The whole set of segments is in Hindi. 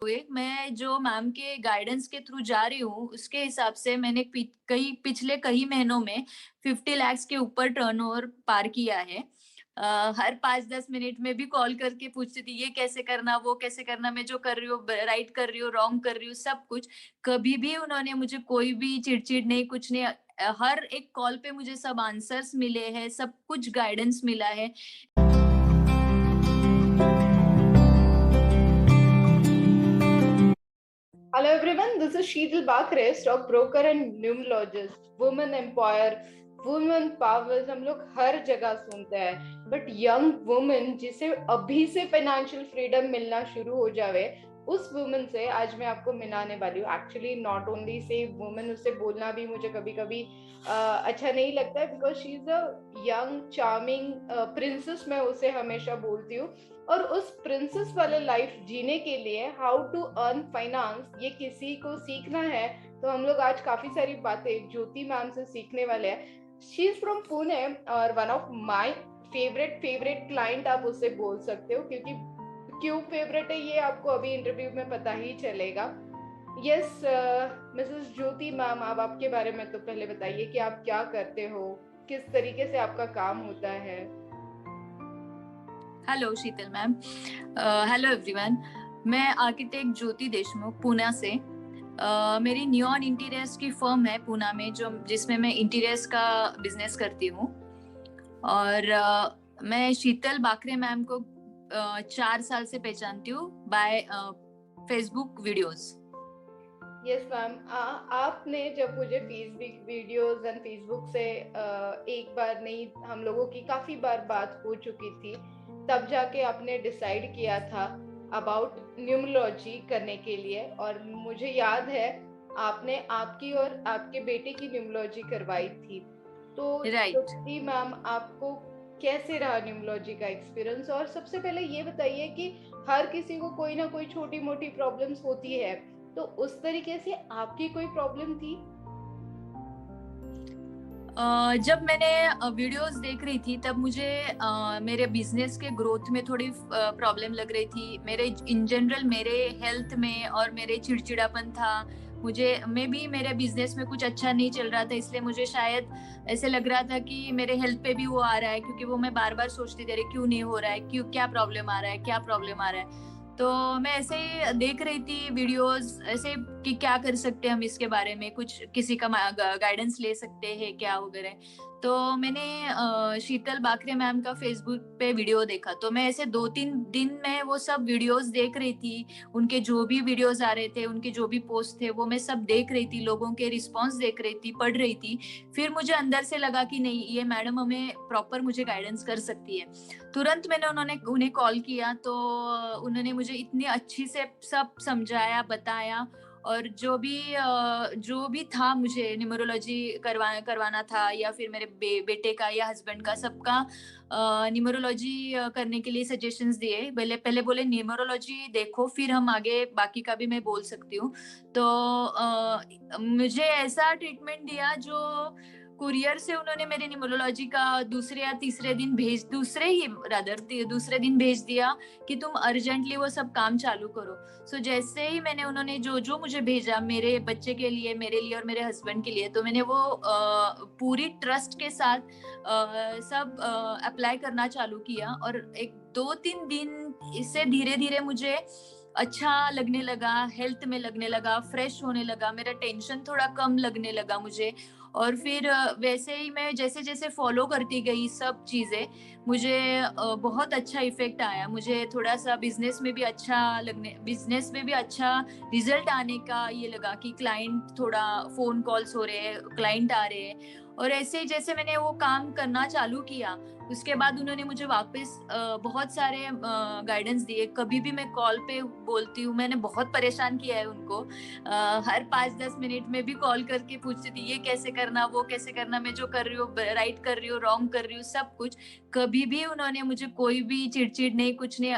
हुए, मैं जो मैम के गाइडेंस के थ्रू जा रही हूँ, उसके हिसाब से मैंने पिछले कई महीनों में 50 लाख के ऊपर टर्नओवर पार किया है। हर 5-10 मिनट में भी कॉल करके पूछती थी, ये कैसे करना, वो कैसे करना, मैं जो कर रही हूँ, राइट कर रही हूँ, रॉन्ग कर रही हूँ, सब कुछ। कभी भी उन्होंने मुझे कोई भी चिड़चिड़ नहीं, कुछ नहीं। हर एक कॉल पे मुझे सब आंसर्स मिले हैं, सब कुछ गाइडेंस मिला है। Hello everyone, this is Sheetal Bakre, stockbroker and numerologist, woman empire, woman powers हम लोग हर जगह सुनते हैं बट यंग वुमेन जिसे अभी से फाइनेंशियल फ्रीडम मिलना शुरू हो जावे उस वुमेन से आज मैं आपको मिलाने वाली हूँ। Actually not only say women, उससे बोलना भी मुझे कभी कभी अच्छा नहीं लगता है because she is a young charming princess, मैं उसे हमेशा बोलती हूँ। और उस प्रिंसेस वाले लाइफ जीने के लिए हाउ टू अर्न फाइनेंस ये किसी को सीखना है तो हम लोग आज काफी सारी बातें ज्योति मैम से सीखने वाले हैं। शी इज फ्रॉम पुणे और one of my favourite client आप उससे बोल सकते हो, क्योंकि क्यों फेवरेट है ये आपको अभी इंटरव्यू में पता ही चलेगा। यस मिसेस ज्योति मैम, आप आपके बारे में तो पहले बताइए कि आप क्या करते हो, किस तरीके से आपका काम होता है। हेलो शीतल मैम। Hello everyone. मैं आर्किटेक्ट ज्योति देशमुख पुणे से। मेरी नियॉन इंटीरियर्स की फर्म है पुणे में, जो जिसमें मैं इंटीरियर्स का बिजनेस करती हूँ। और मैं शीतल बाकरे मैम को 4 साल से पहचानती हूँ bye Facebook videos. Yes ma'am, आपने जब मुझे फेसबुक वीडियोस एंड फेसबुक से एक बार नहीं, हम लोगों की काफी बार बात हो चुकी थी, तब जाके आपने डिसाइड किया था अबाउट न्यूमरोलॉजी करने के लिए। और मुझे याद है आपने आपकी और आपके बेटे की न्यूमरोलॉजी करवाई थी। तो राइट। ज्योति मैम, आपको कैसे रहा न्यूमरोलॉजी का एक्सपीरियंस? और सबसे पहले ये बताइए कि हर किसी को कोई ना कोई छोटी मोटी प्रॉब्लम्स होती है, तो उस तरीके से आपकी कोई प्रॉब्लम थी? जब मैंने वीडियोस देख रही थी तब मुझे मेरे बिजनेस के ग्रोथ में थोड़ी प्रॉब्लम लग रही थी। मेरे इन जनरल मेरे हेल्थ में और मेरे चिड़चिड़ापन था। मैं भी मेरे बिजनेस में कुछ अच्छा नहीं चल रहा था, इसलिए मुझे शायद ऐसे लग रहा था कि मेरे हेल्थ पे भी वो आ रहा है, क्योंकि वो मैं बार बार सोचती थी, अरे क्यों नहीं हो रहा है, क्यों, क्या प्रॉब्लम आ रहा है, क्या प्रॉब्लम आ रहा है। तो मैं ऐसे ही देख रही थी वीडियोस ऐसे कि क्या कर सकते हैं हम इसके बारे में, कुछ किसी का गाइडेंस ले सकते हैं क्या वगैरह। तो मैंने शीतल बाकरे मैम का फेसबुक पे वीडियो देखा, तो मैं ऐसे 2-3 दिन में वो सब वीडियोस देख रही थी। उनके जो भी वीडियोस आ रहे थे, उनके जो भी पोस्ट थे, वो मैं सब देख रही थी, लोगों के रिस्पॉन्स देख रही थी, पढ़ रही थी। फिर मुझे अंदर से लगा कि नहीं, ये मैडम हमें प्रॉपर मुझे गाइडेंस कर सकती है। तुरंत मैंने उन्हें कॉल किया, तो उन्होंने मुझे इतनी अच्छी से सब समझाया, बताया। और जो भी था, मुझे न्यूमरोलॉजी करवाना था या फिर मेरे बेटे का या हस्बैंड का, सबका न्यूमरोलॉजी करने के लिए सजेशंस दिए। पहले पहले बोले न्यूमरोलॉजी देखो, फिर हम आगे बाकी का भी मैं बोल सकती हूँ। तो मुझे ऐसा ट्रीटमेंट दिया जो कुरियर से उन्होंने मेरे न्यूमरोलॉजी का दूसरे दिन भेज दिया कि तुम अर्जेंटली वो सब काम चालू करो। जैसे ही मैंने उन्होंने जो जो मुझे भेजा मेरे बच्चे के लिए, मेरे लिए और मेरे हस्बैंड के लिए, तो मैंने वो पूरी ट्रस्ट के साथ सब अप्लाई करना चालू किया। और एक 2-3 दिन इससे धीरे धीरे मुझे अच्छा लगने लगा, हेल्थ में लगने लगा, फ्रेश होने लगा, मेरा टेंशन थोड़ा कम लगने लगा मुझे। और फिर वैसे ही मैं जैसे जैसे फॉलो करती गई सब चीजें, मुझे बहुत अच्छा इफेक्ट आया। मुझे थोड़ा सा बिजनेस में भी अच्छा रिजल्ट आने का ये लगा कि क्लाइंट, थोड़ा फोन कॉल्स हो रहे हैं, क्लाइंट आ रहे हैं। और ऐसे ही जैसे मैंने वो काम करना चालू किया, उसके बाद उन्होंने मुझे वापस बहुत सारे गाइडेंस दिए। कभी भी मैं कॉल पे बोलती हूँ, मैंने बहुत परेशान किया है उनको। हर 5-10 मिनट में भी कॉल करके पूछती थी, ये कैसे करना, वो कैसे करना, मैं जो कर रही हूँ, राइट कर रही हूँ, रॉन्ग कर रही हूँ, सब कुछ। कभी भी उन्होंने मुझे कोई भी चिड़चिड़ नहीं, कुछ नहीं।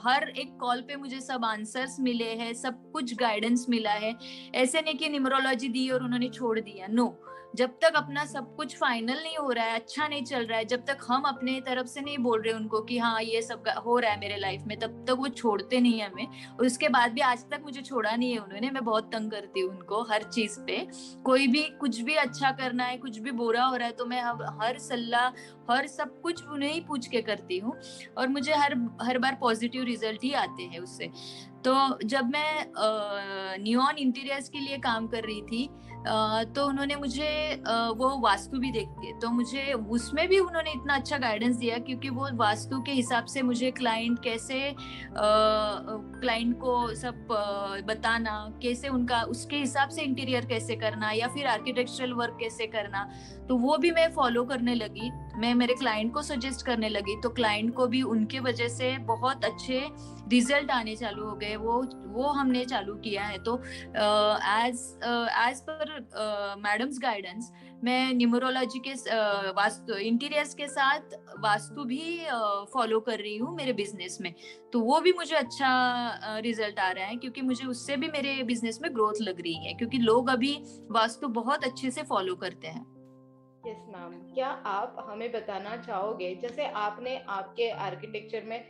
हर एक कॉल पे मुझे सब आंसर्स मिले हैं, सब कुछ गाइडेंस मिला है। ऐसे नहीं कि न्यूमरोलॉजी दी और उन्होंने छोड़ दिया, नो। जब तक अपना सब कुछ फाइनल नहीं हो रहा है, अच्छा नहीं चल रहा है, जब तक हम अपने तरफ से नहीं बोल रहे उनको कि हाँ ये सब हो रहा है मेरे लाइफ में, तब तक वो छोड़ते नहीं है हमें। और उसके बाद भी आज तक मुझे छोड़ा नहीं है उन्होंने। मैं बहुत तंग करती हूँ उनको हर चीज पे। कोई भी कुछ भी अच्छा करना है, कुछ भी बुरा हो रहा है, तो मैं हर सलाह, हर सब कुछ उन्हें ही पूछ के करती हूँ, और मुझे हर बार पॉजिटिव रिजल्ट ही आते हैं उससे। तो जब मैं नियॉन इंटीरियर्स के लिए काम कर रही थी, तो उन्होंने मुझे वो वास्तु भी देखती है, तो मुझे उसमें भी उन्होंने इतना अच्छा गाइडेंस दिया, क्योंकि वो वास्तु के हिसाब से मुझे क्लाइंट कैसे, क्लाइंट को सब बताना, कैसे उनका उसके हिसाब से इंटीरियर कैसे करना, या फिर आर्किटेक्चरल वर्क कैसे करना, तो वो भी मैं फॉलो करने लगी। मैं मेरे क्लाइंट को सजेस्ट करने लगी, तो क्लाइंट को भी उनके वजह से बहुत अच्छे रिजल्ट आने चालू हो गए। वो हमने चालू किया है। तो एज पर मैडम्स गाइडेंस, मैं न्यूमरोलॉजी के वास्तु इंटीरियर्स के साथ वास्तु भी फॉलो कर रही हूँ मेरे बिजनेस में। तो वो भी मुझे अच्छा रिजल्ट आ रहा है, क्योंकि मुझे उससे भी मेरे बिजनेस में ग्रोथ लग रही है, क्योंकि लोग अभी वास्तु बहुत अच्छे से फॉलो करते हैं। यस मैम, क्या आप हमें बताना चाहोगे, जैसे आपने आपके आर्किटेक्चर में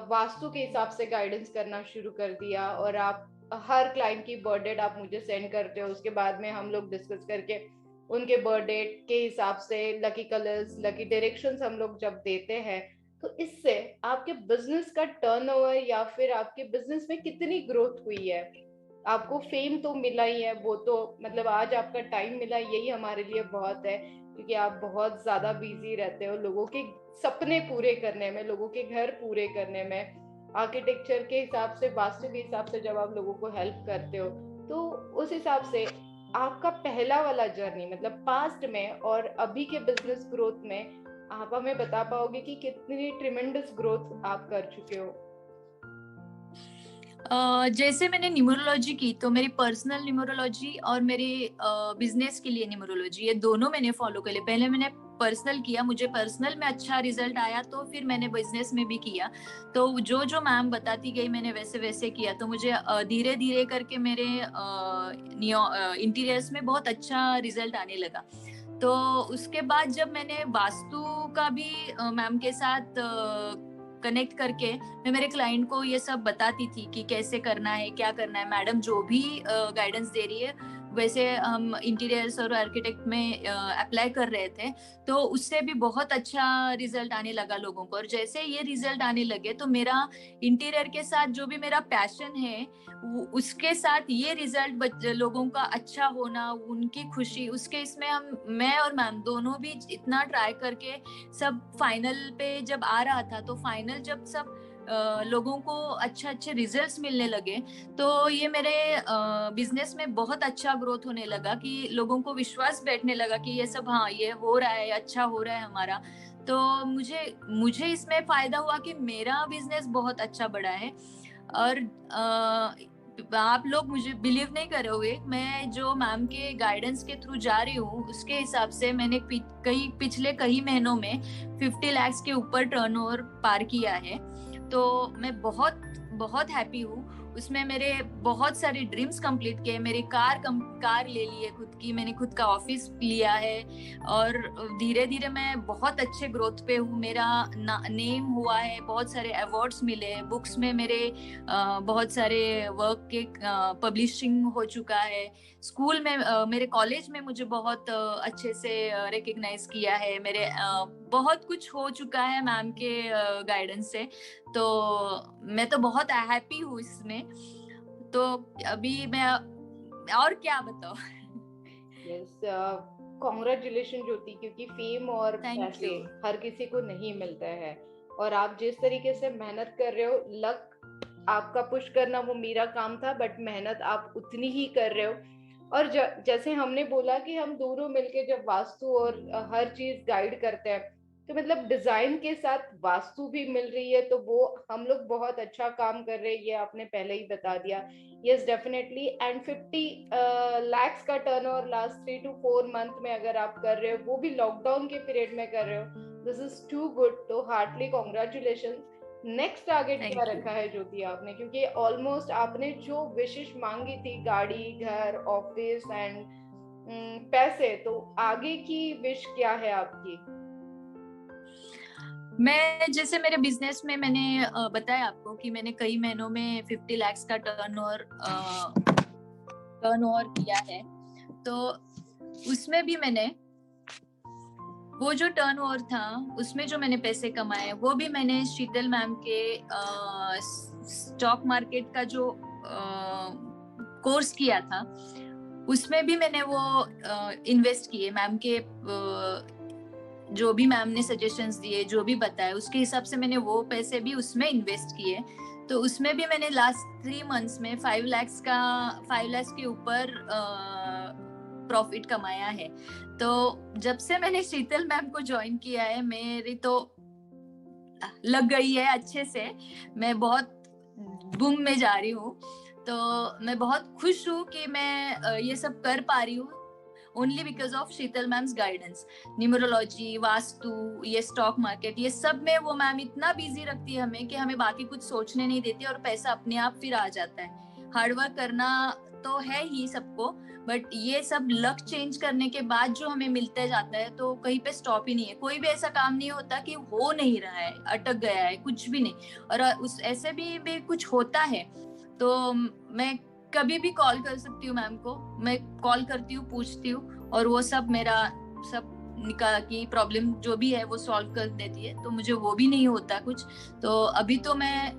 वास्तु के हिसाब से गाइडेंस करना शुरू कर दिया, और आप हर क्लाइंट की बर्थ डेट आप मुझे सेंड करते हो, उसके बाद में हम लोग डिस्कस करके उनके बर्थ डेट के हिसाब से लकी कलर्स, लकी डायरेक्शंस हम लोग जब देते हैं, तो इससे आपके बिजनेस का टर्नओवर या फिर आपके बिजनेस में कितनी ग्रोथ हुई है? आपको फेम तो मिला ही है, वो तो मतलब आज आपका टाइम मिला, यही हमारे लिए बहुत है, क्योंकि आप बहुत ज्यादा बिजी रहते हो लोगों के सपने पूरे करने में, लोगों के घर पूरे करने में, आर्किटेक्चर के हिसाब से, वास्तु के हिसाब से जब आप लोगों को हेल्प करते हो, तो उस हिसाब से आपका पहला वाला जर्नी, मतलब पास्ट में और अभी के बिजनेस ग्रोथ में, आप हमें बता पाओगे कि कितनी ट्रिमेंडस ग्रोथ आप कर चुके हो? जैसे मैंने न्यूमरोलॉजी की, तो मेरी पर्सनल न्यूमरोलॉजी और मेरे बिजनेस के लिए न्यूमरोलॉजी, ये दोनों मैंने फॉलो कर लिया। पहले मैंने पर्सनल किया, मुझे पर्सनल में अच्छा रिजल्ट आया, तो फिर मैंने बिजनेस में भी किया। तो जो जो मैम बताती गई मैंने वैसे वैसे किया, तो मुझे धीरे धीरे करके मेरे इंटीरियर्स में बहुत अच्छा रिजल्ट आने लगा। तो उसके बाद जब मैंने वास्तु का भी मैम के साथ कनेक्ट करके मैं मेरे क्लाइंट को ये सब बताती थी कि कैसे करना है, क्या करना है। मैडम जो भी गाइडेंस दे रही है, वैसे हम इंटीरियर्स और आर्किटेक्ट में अप्लाई कर रहे थे, तो उससे भी बहुत अच्छा रिजल्ट आने लगा लोगों को। और जैसे ये रिजल्ट आने लगे, तो मेरा इंटीरियर के साथ जो भी मेरा पैशन है, उसके साथ ये रिजल्ट लोगों का अच्छा होना, उनकी खुशी, उसके इसमें मैं और मैम दोनों भी इतना ट्राई करके सब फाइनल पे जब आ रहा था, तो फाइनल जब सब लोगों को अच्छे अच्छे रिजल्ट्स मिलने लगे, तो ये मेरे बिजनेस में बहुत अच्छा ग्रोथ होने लगा, कि लोगों को विश्वास बैठने लगा कि ये सब, हाँ ये हो रहा है, अच्छा हो रहा है हमारा। तो मुझे मुझे इसमें फायदा हुआ कि मेरा बिजनेस बहुत अच्छा बढ़ा है। और आप लोग मुझे बिलीव नहीं करोगे, मैं जो मैम के गाइडेंस के थ्रू जा रही हूँ, उसके हिसाब से मैंने पिछले कई महीनों में 50 लाख के ऊपर टर्नओवर पार किया है। तो मैं बहुत बहुत हैप्पी हूँ। उसमें मेरे बहुत सारे ड्रीम्स कंप्लीट किए। मेरी कार ले ली है खुद की, मैंने खुद का ऑफिस लिया है, और धीरे धीरे मैं बहुत अच्छे ग्रोथ पे हूँ। मेरा नेम हुआ है, बहुत सारे अवार्ड्स मिले, बुक्स में मेरे बहुत सारे वर्क के पब्लिशिंग हो चुका है। स्कूल में मेरे कॉलेज में मुझे बहुत अच्छे से रिकग्नाइज किया है। मेरे बहुत कुछ हो चुका है मैम के गाइडेंस से। तो मैं तो बहुत हैप्पी हूँ इसमें। तो अभी मैं और क्या बताऊँ। यस, कॉन्ग्रेचुलेशन ज्योति, क्योंकि फेम और थैंक पैसे यू। हर किसी को नहीं मिलता है, और आप जिस तरीके से मेहनत कर रहे हो, लक आपका पुश करना वो मेरा काम था, बट मेहनत आप उतनी ही कर रहे हो। और जैसे हमने बोला कि हम दोनों मिलके जब वास्तु और हर चीज गाइड करते हैं, तो मतलब डिजाइन के साथ वास्तु भी मिल रही है, तो वो हम लोग बहुत अच्छा काम कर रहे हैं, ये आपने पहले ही बता दिया। Yes definitely. एंड 50 लैक्स का टर्नओवर लास्ट 3 to 4 मंथ में अगर आप कर रहे हो, वो भी लॉकडाउन के पीरियड में कर रहे हो, दिस इज टू गुड, तो हार्टली कॉन्ग्रेचुलेशन। नेक्स्ट टारगेट क्या थैंक यू। रखा है ज्योति आपने, क्योंकि ऑलमोस्ट आपने जो विशेष मांगी थी, गाड़ी, घर, ऑफिस एंड पैसे, तो आगे की विश क्या है आपकी? मैं जैसे मेरे बिजनेस में मैंने बताया आपको कि मैंने कई महीनों में 50 लाख का टर्नओवर किया है। तो उसमें भी मैंने वो जो टर्नओवर था उसमें जो मैंने पैसे कमाए वो भी मैंने शीतल मैम के स्टॉक मार्केट का जो कोर्स किया था उसमें भी मैंने वो इन्वेस्ट किए। मैम के जो भी मैम ने सजेशंस दिए, जो भी बताया, उसके हिसाब से मैंने वो पैसे भी उसमें इन्वेस्ट किए। तो उसमें भी मैंने लास्ट 3 मंथ्स में 5 लाख के ऊपर प्रॉफिट कमाया है। तो जब से मैंने शीतल मैम को ज्वाइन किया है मेरी तो लग गई है अच्छे से। मैं बहुत बूम में जा रही हूँ। तो मैं बहुत खुश हूँ कि मैं ये सब कर पा रही हूँ only because of Sheetal ma'am's guidance. Numerology, vastu, ये स्टॉक मार्केट, ये सब में वो मैम इतना बिजी रखती है हमें कि हमें बाकी कुछ सोचने नहीं देती और पैसा अपने आप फिर आ जाता है। हार्डवर्क करना तो है ही सबको, बट ये सब लक चेंज करने के बाद जो हमें मिलता जाता है तो कहीं पे स्टॉप ही नहीं है। कोई भी ऐसा काम नहीं होता कि हो नहीं रहा है, अटक गया है, कुछ भी नहीं। और उस ऐसे भी कुछ होता है तो मैं कभी भी कॉल कर सकती हूँ मैम को। मैं कॉल करती हूँ, पूछती हूँ और वो सब मेरा सब निकाल की प्रॉब्लम जो भी है वो सॉल्व कर देती है। तो मुझे वो भी नहीं होता कुछ। तो अभी तो मैं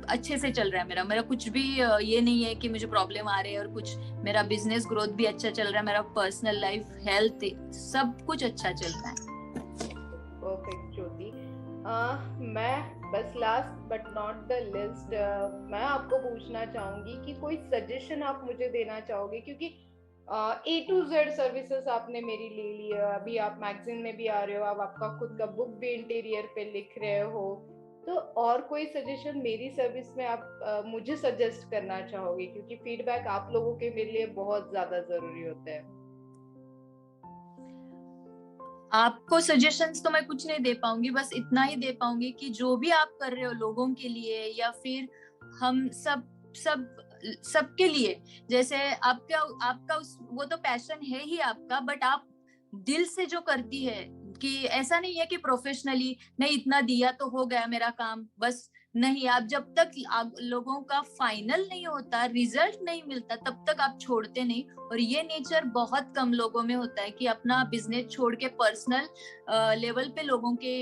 अच्छे से चल रहा है मेरा कुछ भी ये नहीं है कि मुझे प्रॉब्लम आ रही है। और कुछ मेरा बिजनेस ग्रोथ भी अच्छा चल रहा है, मेरा पर्सनल लाइफ, हेल्थ, सब कुछ अच्छा चल रहा है। परफेक्ट ज्योति। मैं बस last but not the list, मैं आपको पूछना चाहूंगी कि कोई सजेशन आप मुझे देना चाहोगे, क्योंकि A to Z सर्विसेज आपने मेरी ले ली है। अभी आप मैगजीन में भी आ रहे हो, आप आपका खुद का बुक भी इंटीरियर पे लिख रहे हो। तो और कोई सजेशन मेरी सर्विस में आप मुझे सजेस्ट करना चाहोगे, क्योंकि फीडबैक आप लोगों के मेरे लिए बहुत ज्यादा जरूरी होता है। आपको सजेशंस तो मैं कुछ नहीं दे पाऊंगी, बस इतना ही दे पाऊंगी कि जो भी आप कर रहे हो लोगों के लिए या फिर हम सबके लिए, जैसे आपका आपका वो तो पैशन है ही आपका, बट आप दिल से जो करती है कि ऐसा नहीं है कि प्रोफेशनली नहीं इतना दिया तो हो गया मेरा काम, बस नहीं। आप जब तक लोगों का फाइनल नहीं होता, रिजल्ट नहीं मिलता, तब तक आप छोड़ते नहीं। और ये नेचर बहुत कम लोगों में होता है कि अपना बिजनेस छोड़ के पर्सनल लेवल पे लोगों के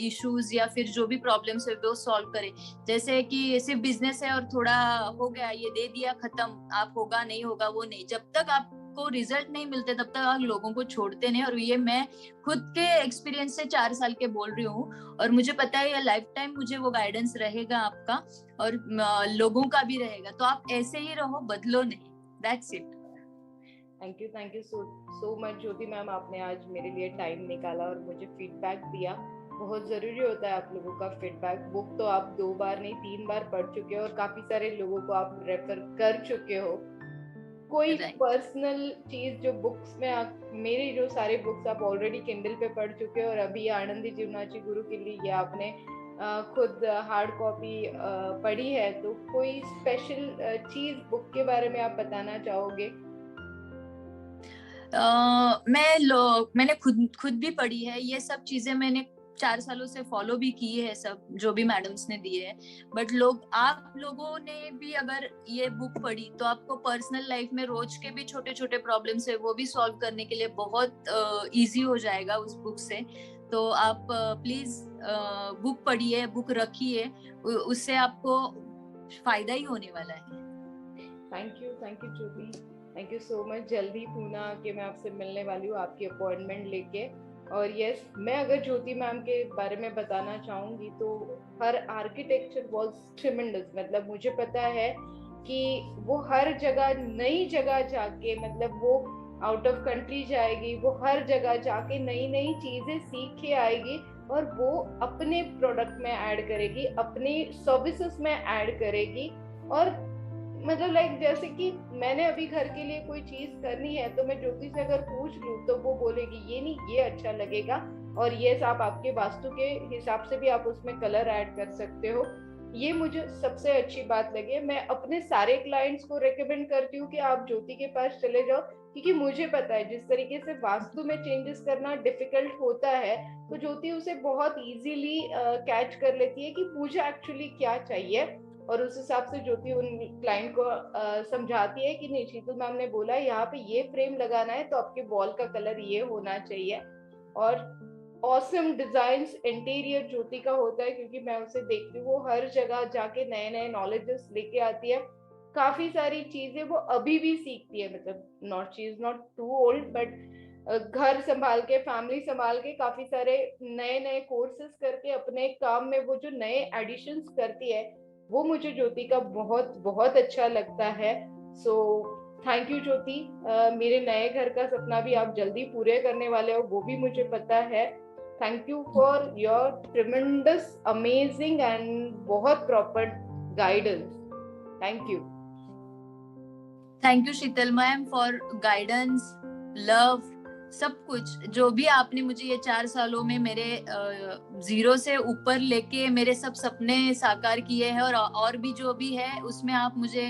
इश्यूज या फिर जो भी प्रॉब्लम्स है वो सॉल्व करे। जैसे कि सिर्फ बिजनेस है और थोड़ा हो गया, ये दे दिया, खत्म, आप होगा नहीं होगा वो नहीं। जब तक आपको रिजल्ट नहीं मिलते तब तक आप लोगों को छोड़ते नहीं। और ये मैं खुद के एक्सपीरियंस से 4 साल के बोल रही हूँ और मुझे पता है ये लाइफ टाइम मुझे वो गाइडेंस रहेगा आपका और लोगों का भी रहेगा। तो आप ऐसे ही रहो, बदलो नहीं। That's it. Thank you so much Jyoti ma'am, आपने आज मेरे लिए टाइम निकाला और मुझे फीडबैक दिया। बहुत जरूरी होता है आप लोगों का फीडबैक। बुक तो आप 2 बार नहीं 3 बार पढ़ चुके हो और काफी सारे लोगों को आप रेफर कर चुके हो। कोई पर्सनल चीज जो बुक्स में मेरे जो सारे बुक्स आप ऑलरेडी किंडल पे पढ़ चुके हो और अभी आनंदी जीवनाची गुरु के लिए ये आपने खुद हार्ड कॉपी पढ़ी है, तो कोई स्पेशल चीज बुक के बारे में आप बताना चाहोगे? मैंने खुद भी पढ़ी है ये सब चीजें। मैंने 4 सालों से फॉलो भी की है सब जो भी मैडम्स ने दिए है। बट आप लोगों ने भी अगर ये बुक पढ़ी तो आपको पर्सनल लाइफ में रोज के भी छोटे छोटे प्रॉब्लम्स है वो भी सॉल्व करने के लिए बहुत इजी हो जाएगा उस बुक से। तो आप प्लीज बुक पढ़िए, बुक रखिए, उससे आपको फायदा ही होने वाला है। Thank you Jyoti, thank you so much. जल्दी पूना आके मैं आपसे मिलने वाली हूँ आपकी अपॉइंटमेंट लेके। और यस, मैं अगर ज्योति मैम के बारे में बताना चाहूंगी तो हर आर्किटेक्चर वाज ट्रिमेंडस। मतलब मुझे पता है कि वो हर जगह नई जगह जाके, मतलब वो आउट ऑफ कंट्री जाएगी, वो हर जगह जाके नई नई चीजें सीख के आएगी और वो अपने प्रोडक्ट में ऐड करेगी, अपने सर्विसेज में ऐड करेगी। और मतलब लाइक जैसे कि मैंने अभी घर के लिए कोई चीज करनी है तो मैं ज्योति से अगर पूछ लूं तो वो बोलेगी ये नहीं ये अच्छा लगेगा। और ये आप आपके वास्तु के हिसाब से भी आप उसमें कलर ऐड कर सकते हो। ये मुझे सबसे अच्छी बात लगी है। मैं अपने सारे क्लाइंट्स को रेकमेंड करती हूँ कि आप ज्योति के पास चले जाओ, क्योंकि मुझे पता है जिस तरीके से वास्तु में चेंजेस करना डिफिकल्ट होता है, तो ज्योति उसे बहुत इजीली कैच कर लेती है कि मुझे एक्चुअली क्या चाहिए, और उस हिसाब से ज्योति उन क्लाइंट को समझाती है कि नहीं, शीतल मैम ने बोला यहाँ पे ये फ्रेम लगाना है तो आपके वॉल का कलर ये होना चाहिए। और ऑसम डिजाइन्स इंटीरियर ज्योति का होता है, क्योंकि मैं उसे देखती हूँ वो हर जगह जाके नए नए नॉलेजेस लेके आती है। काफी सारी चीजें वो अभी भी सीखती है, मतलब not she is not too old, but घर संभाल के, फैमिली संभाल के, काफी सारे नए नए कोर्सेज करके अपने काम में वो जो नए एडिशंस करती है, वो मुझे ज्योति का बहुत बहुत अच्छा लगता है। सो थैंक यू ज्योति। मेरे नए घर का सपना भी आप जल्दी पूरे करने वाले हो, वो भी मुझे पता है। Thank you for your tremendous amazing and बहुत proper guidance. Thank you. Thank you Sheetal ma'am for guidance, love, सब कुछ जो भी आपने मुझे ये 4 सालों में मेरे जीरो से ऊपर लेके मेरे सब सपने साकार किए हैं, और भी जो भी है उसमें आप मुझे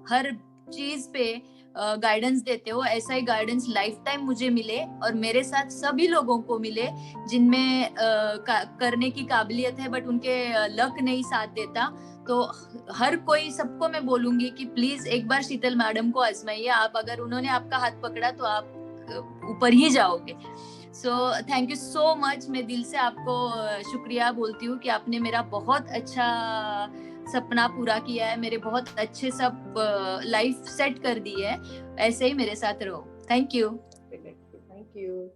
हर चीज पे गाइडेंस देते हो। ऐसा ही गाइडेंस लाइफ टाइम मुझे मिले और मेरे साथ सभी लोगों को मिले जिनमें करने की काबिलियत है बट उनके लक नहीं साथ देता। तो हर कोई, सबको मैं बोलूंगी कि प्लीज एक बार शीतल मैडम को आजमाइए। आप, अगर उन्होंने आपका हाथ पकड़ा तो आप ऊपर ही जाओगे। So thank you so much. मैं दिल से आपको शुक्रिया बोलती हूँ कि आपने मेरा बहुत अच्छा सपना पूरा किया है, मेरे बहुत अच्छे सब लाइफ सेट कर दी है। ऐसे ही मेरे साथ रहो। Thank you. Thank you.